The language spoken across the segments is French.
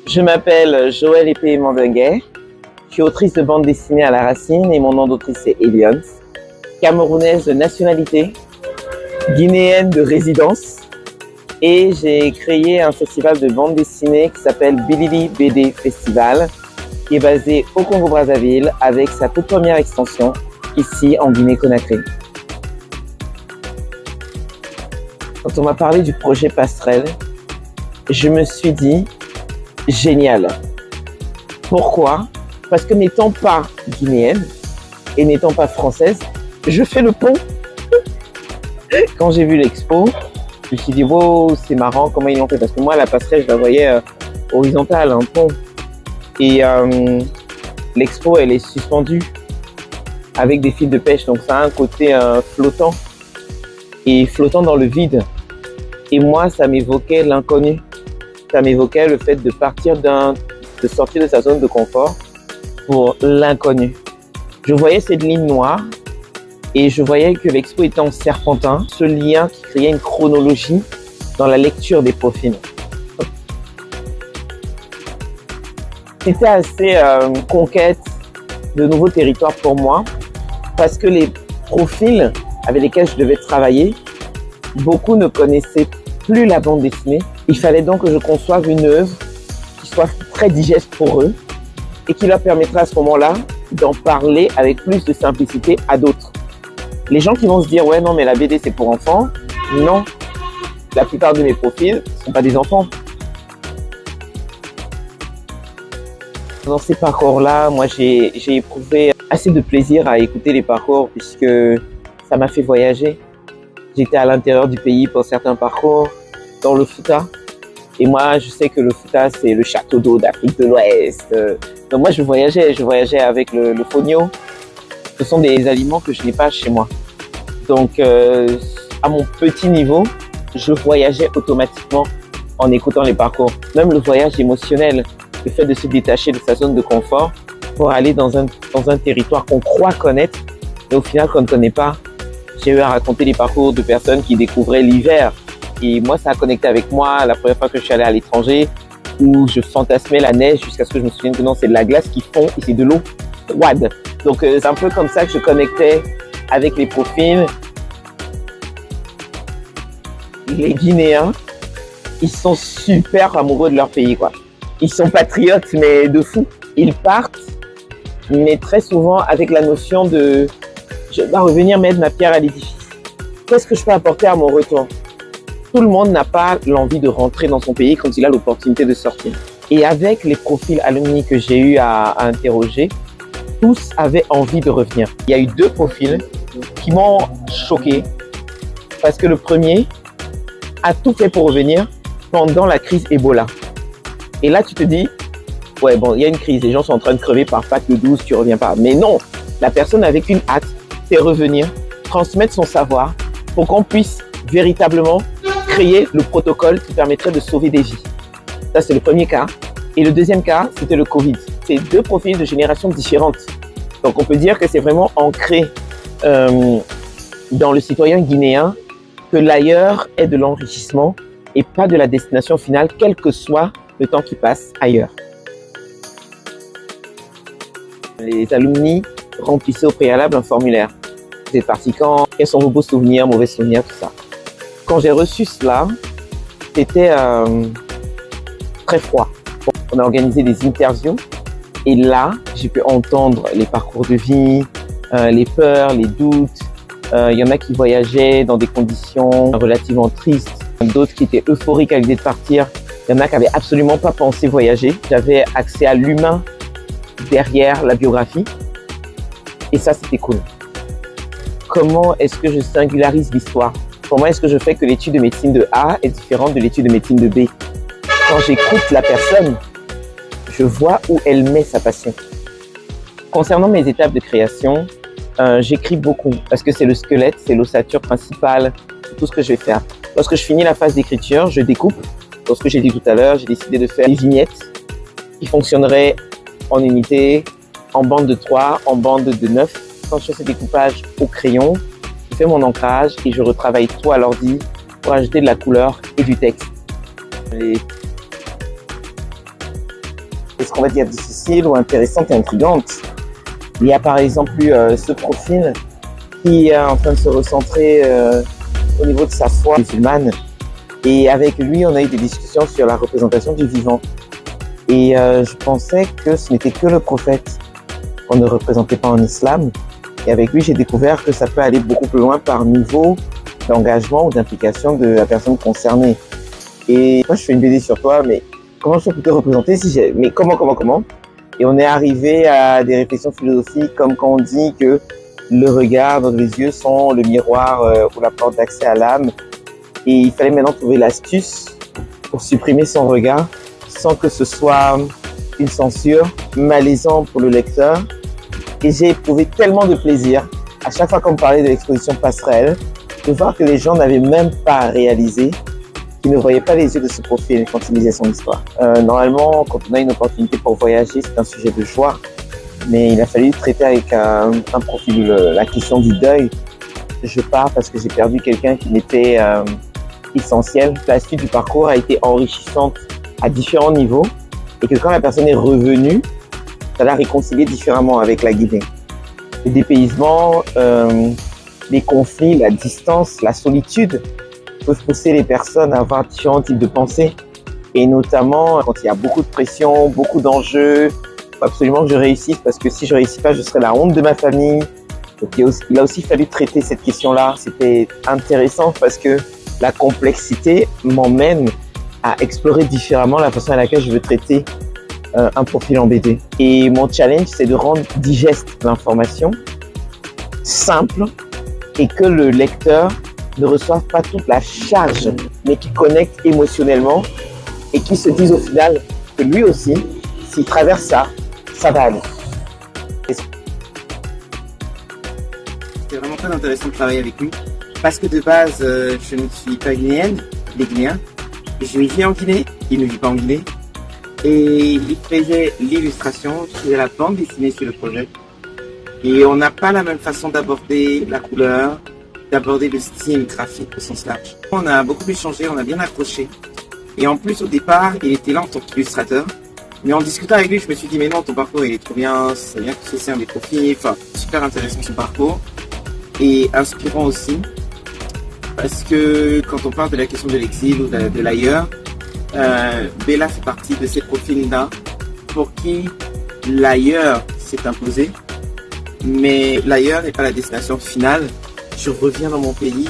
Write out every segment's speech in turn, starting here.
Je m'appelle Joëlle Épée Mandinguet. Je suis autrice de bande dessinée à la racine et mon nom d'autrice c'est Elions. Camerounaise de nationalité, guinéenne de résidence. Et j'ai créé un festival de bande dessinée qui s'appelle Bilili BD Festival, qui est basé au Congo-Brazzaville avec sa toute première extension ici en Guinée-Conakry. Quand on m'a parlé du projet Passerelle, je me suis dit génial. Pourquoi? Parce que n'étant pas guinéenne et n'étant pas française, je fais le pont. Quand j'ai vu l'expo, je me suis dit wow, c'est marrant comment ils l'ont fait, parce que moi la passerelle je la voyais horizontale, un pont. Et l'expo elle est suspendue avec des fils de pêche, donc ça a un côté flottant et flottant dans le vide. Et moi ça m'évoquait l'inconnu, ça m'évoquait le fait de partir de sortir de sa zone de confort pour l'inconnu. Je voyais cette ligne noire et je voyais que l'expo était en serpentin, ce lien qui créait une chronologie dans la lecture des profils. C'était assez conquête de nouveaux territoires pour moi parce que les profils avec lesquels je devais travailler, beaucoup ne connaissaient plus la bande dessinée. Il fallait donc que je conçoive une œuvre qui soit très digeste pour eux et qui leur permettra à ce moment-là d'en parler avec plus de simplicité à d'autres. Les gens qui vont se dire « ouais, non, mais la BD, c'est pour enfants », non. La plupart de mes profils ne sont pas des enfants. Dans ces parcours-là, moi, j'ai éprouvé assez de plaisir à écouter les parcours puisque ça m'a fait voyager. J'étais à l'intérieur du pays pour certains parcours, dans le Fouta. Et moi, je sais que le Fouta, c'est le château d'eau d'Afrique de l'Ouest. Donc moi, je voyageais avec le fonio. Ce sont des aliments que je n'ai pas chez moi. Donc, à mon petit niveau, je voyageais automatiquement en écoutant les parcours. Même le voyage émotionnel, le fait de se détacher de sa zone de confort pour aller dans un territoire qu'on croit connaître, mais au final qu'on ne connaît pas. J'ai eu à raconter les parcours de personnes qui découvraient l'hiver. Et moi, ça a connecté avec moi la première fois que je suis allé à l'étranger, où je fantasmais la neige jusqu'à ce que je me souvienne que non, c'est de la glace qui fond et c'est de l'eau froide. Donc, c'est un peu comme ça que je connectais avec les profils. Les Guinéens, ils sont super amoureux de leur pays, quoi. Ils sont patriotes, mais de fou. Ils partent, mais très souvent avec la notion de « je dois revenir mettre ma pierre à l'édifice. Qu'est-ce que je peux apporter à mon retour ?» Tout le monde n'a pas l'envie de rentrer dans son pays quand il a l'opportunité de sortir. Et avec les profils alumni que j'ai eu à interroger, tous avaient envie de revenir. Il y a eu 2 profils qui m'ont choqué parce que le premier a tout fait pour revenir pendant la crise Ebola. Et là, tu te dis, ouais, bon, il y a une crise, les gens sont en train de crever par pack de 12, tu reviens pas. Mais non, la personne avec une hâte, c'est revenir, transmettre son savoir pour qu'on puisse véritablement créer le protocole qui permettrait de sauver des vies. Ça, c'est le premier cas. Et le deuxième cas, c'était le Covid. C'est 2 profils de générations différentes. Donc, on peut dire que c'est vraiment ancré dans le citoyen guinéen que l'ailleurs est de l'enrichissement et pas de la destination finale, quel que soit le temps qui passe ailleurs. Les alumni remplissaient au préalable un formulaire. Vous êtes parti quand? Quels sont vos beaux souvenirs, mauvais souvenirs, tout ça. Quand j'ai reçu cela, c'était très froid. On a organisé des interviews et là, j'ai pu entendre les parcours de vie, les peurs, les doutes. Il y en a qui voyageaient dans des conditions relativement tristes, d'autres qui étaient euphoriques à l'idée de partir. Il y en a qui n'avaient absolument pas pensé voyager. J'avais accès à l'humain derrière la biographie et ça, c'était cool. Comment est-ce que je singularise l'histoire? Comment est-ce que je fais que l'étude de médecine de A est différente de l'étude de médecine de B? Quand j'écoute la personne, je vois où elle met sa passion. Concernant mes étapes de création, j'écris beaucoup parce que c'est le squelette, c'est l'ossature principale de tout ce que je vais faire. Lorsque je finis la phase d'écriture, je découpe. Dans ce que j'ai dit tout à l'heure, j'ai décidé de faire des vignettes qui fonctionneraient en unité, en bande de 3, en bande de 9. Quand je fais ce découpage au crayon, je fais mon ancrage et je retravaille tout à l'ordi pour ajouter de la couleur et du texte. qu'est-ce qu'on va dire, difficile ou intéressante et intrigante. Il y a par exemple eu ce profil qui est en train de se recentrer au niveau de sa foi musulmane. Et avec lui, on a eu des discussions sur la représentation du vivant. Et je pensais que ce n'était que le prophète qu'on ne représentait pas en islam. Et avec lui, j'ai découvert que ça peut aller beaucoup plus loin par niveau d'engagement ou d'implication de la personne concernée. Et moi, je fais une BD sur toi, mais comment je peux te représenter si j'ai... Mais comment? Et on est arrivé à des réflexions philosophiques comme quand on dit que le regard dans les yeux sont le miroir ou la porte d'accès à l'âme. Et il fallait maintenant trouver l'astuce pour supprimer son regard sans que ce soit une censure malaisante pour le lecteur. Et j'ai éprouvé tellement de plaisir à chaque fois qu'on me parlait de l'exposition Passerelle, de voir que les gens n'avaient même pas réalisé qu'ils ne voyaient pas les yeux de ce profil quand ils lisaient son histoire. Normalement, quand on a une opportunité pour voyager, c'est un sujet de joie, mais il a fallu traiter avec un profil la question du deuil. Je pars parce que j'ai perdu quelqu'un qui m'était essentiel. La suite du parcours a été enrichissante à différents niveaux et que quand la personne est revenue, ça l'a réconcilié différemment avec la Guinée. Le dépaysement, les conflits, la distance, la solitude peuvent pousser les personnes à avoir différents types de pensées. Et notamment, quand il y a beaucoup de pression, beaucoup d'enjeux, il faut absolument que je réussisse parce que si je réussis pas, je serai la honte de ma famille. Donc, il a aussi fallu traiter cette question-là. C'était intéressant parce que la complexité m'emmène à explorer différemment la façon à laquelle je veux traiter un profil en BD. Et mon challenge, c'est de rendre digeste l'information, simple, et que le lecteur ne reçoive pas toute la charge, mais qui connecte émotionnellement et qui se dise au final que lui aussi, s'il traverse ça, ça va aller. C'était vraiment très intéressant de travailler avec lui, parce que de base, je ne suis pas guinéenne, il est guinéen. Je vis en Guinée, il ne vit pas en Guinée. Et il faisait l'illustration, je faisais la bande dessinée sur le projet. Et on n'a pas la même façon d'aborder la couleur, d'aborder le style graphique au sens large. On a beaucoup échangé, on a bien accroché. Et en plus, au départ, il était là en tant qu'illustrateur. Mais en discutant avec lui, je me suis dit, mais non, ton parcours, il est trop bien, c'est bien que c'est un des profils, enfin, super intéressant son parcours. Et inspirant aussi. Parce que quand on parle de la question de l'exil ou de l'ailleurs, Bella fait partie de ces profils-là pour qui l'ailleurs s'est imposé, mais l'ailleurs n'est pas la destination finale. Je reviens dans mon pays,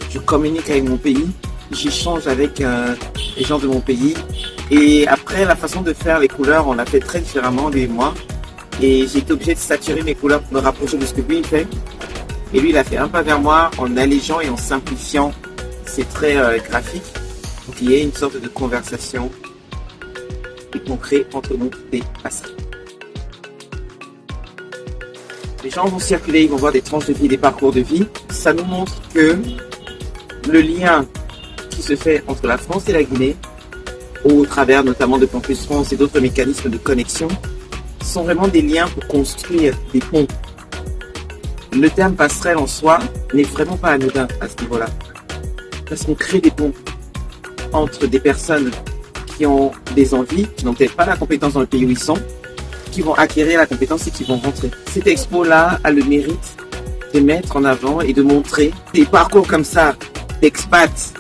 je communique avec mon pays, j'échange avec les gens de mon pays, et après la façon de faire les couleurs, on l'a fait très différemment lui et moi, et j'ai été obligé de saturer mes couleurs pour me rapprocher de ce que lui il fait, et lui il a fait un pas vers moi en allégeant et en simplifiant ses traits graphiques. Donc il y a une sorte de conversation concrète entre nous et Passerelle. Les gens vont circuler, ils vont voir des tranches de vie, des parcours de vie. Ça nous montre que le lien qui se fait entre la France et la Guinée, au travers notamment de Campus France et d'autres mécanismes de connexion, sont vraiment des liens pour construire des ponts. Le terme passerelle en soi n'est vraiment pas anodin à ce niveau-là. Parce qu'on crée des ponts entre des personnes qui ont des envies, qui n'ont peut-être pas la compétence dans le pays où ils sont, qui vont acquérir la compétence et qui vont rentrer. Cette expo-là a le mérite de mettre en avant et de montrer des parcours comme ça d'expats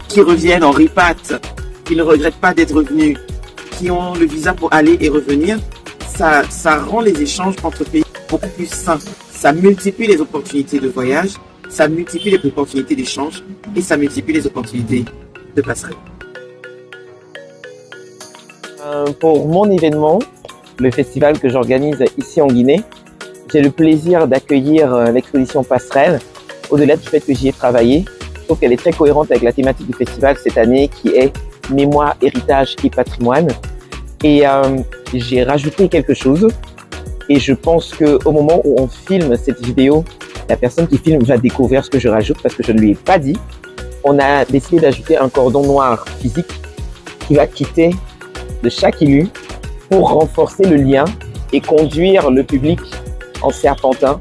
qui reviennent en ripat, qui ne regrettent pas d'être revenus, qui ont le visa pour aller et revenir. Ça rend les échanges entre pays beaucoup plus sains. Ça multiplie les opportunités de voyage, ça multiplie les opportunités d'échange et ça multiplie les opportunités de passerelle. Pour mon événement, le festival que j'organise ici en Guinée, j'ai le plaisir d'accueillir l'exposition Passerelle. Au-delà du fait que j'y ai travaillé, je trouve qu'elle est très cohérente avec la thématique du festival cette année qui est mémoire, héritage et patrimoine. Et j'ai rajouté quelque chose et je pense qu'au moment où on filme cette vidéo, la personne qui filme va découvrir ce que je rajoute parce que je ne lui ai pas dit. On a décidé d'ajouter un cordon noir physique qui va quitter de chaque élu pour renforcer le lien et conduire le public en serpentin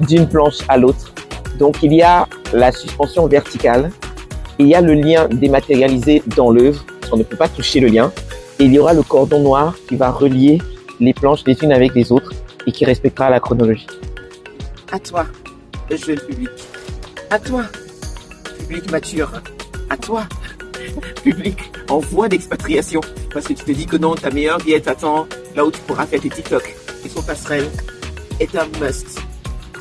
d'une planche à l'autre. Donc il y a la suspension verticale et il y a le lien dématérialisé dans l'œuvre, parce qu'on ne peut pas toucher le lien. Et il y aura le cordon noir qui va relier les planches les unes avec les autres et qui respectera la chronologie. À toi, jeune public. À toi, public mature. À toi, public en voie d'expatriation. Parce que tu te dis que non, ta meilleure vie t'attend là où tu pourras faire tes TikTok. Et son passerelle est un must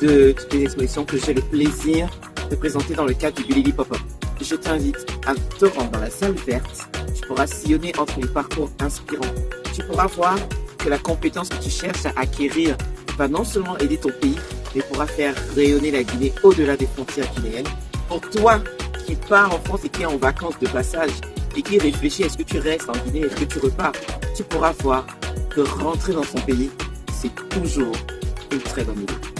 de toutes les expositions que j'ai le plaisir de présenter dans le cadre du Bulili Pop-Up. Je t'invite à te rendre dans la salle verte. Tu pourras sillonner entre les parcours inspirants. Tu pourras voir que la compétence que tu cherches à acquérir va non seulement aider ton pays, mais pourra faire rayonner la Guinée au-delà des frontières guinéennes. Pour toi qui pars en France et qui est en vacances de passage et qui réfléchit, est-ce que tu restes en Guinée, est-ce que tu repars, tu pourras voir que rentrer dans son pays, c'est toujours une très bonne idée.